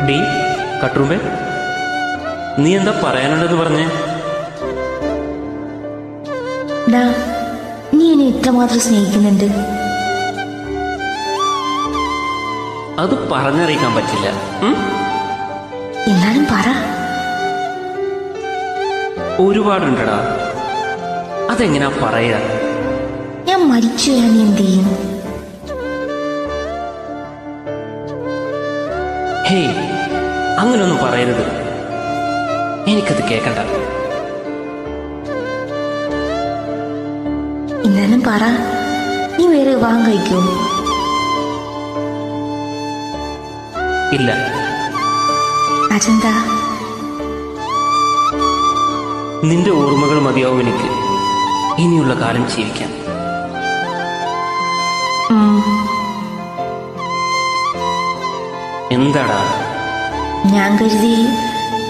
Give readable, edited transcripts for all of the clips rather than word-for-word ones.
D കട്ടുറുമ്പേ, നീ എന്താ പറയാനുണ്ടെന്ന് പറഞ്ഞേ? നീ എന്നെ ഇത്രമാത്രം സ്നേഹിക്കുന്നുണ്ട്. അത് പറഞ്ഞറിയിക്കാൻ പറ്റില്ല. എന്നാലും പറ. ഒരുപാടുണ്ടടാ. അതെങ്ങനാ പറയാ? ഞാൻ മരിച്ചു ഞാൻ എന്ത് ചെയ്യും? ഹേയ്, അങ്ങനൊന്നും പറയരുത്. എനിക്കത് കേക്കണ്ട. എന്നാലും പറ, നീ വേറെ വിവാഹം കഴിക്കോ? ഇല്ല. അതെന്താ? നിന്റെ ഓർമ്മകൾ മതിയാവും എനിക്ക് ഇനിയുള്ള കാലം ജീവിക്കാൻ. എന്താടാ? ഞാൻ കരുതി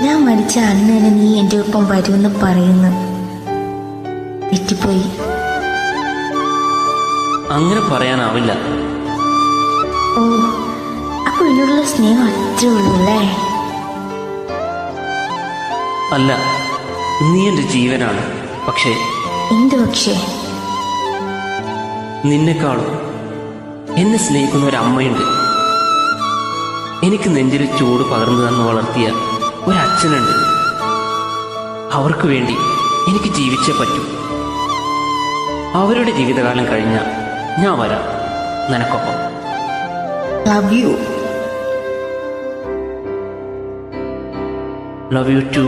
ഞാൻ മരിച്ച അന്ന് തന്നെ നീ എൻ്റെ ഒപ്പം വരുമെന്ന് പറയുന്നു. തെറ്റിപ്പോയി. അങ്ങനെ പറയാനാവില്ല. ഓ, അപ്പൊ എന്നോടുള്ള സ്നേഹം അത്രേ ഉള്ളൂ അല്ലേ? അല്ല, നീ എൻ്റെ ജീവനാണ്. പക്ഷേ എന്ത് പക്ഷേ? നിന്നെക്കാളും എന്നെ സ്നേഹിക്കുന്ന ഒരമ്മയുണ്ട്. എനിക്ക് നെഞ്ചിൽ ചൂട് പകർന്നു തന്ന് വളർത്തിയ ഒരച്ഛനുണ്ട്. അവർക്ക് വേണ്ടി എനിക്ക് ജീവിച്ചേ പറ്റൂ. അവരുടെ ജീവിതകാലം കഴിഞ്ഞാൽ ഞാൻ വരാം നിനക്കൊപ്പം. Love you. Love you to.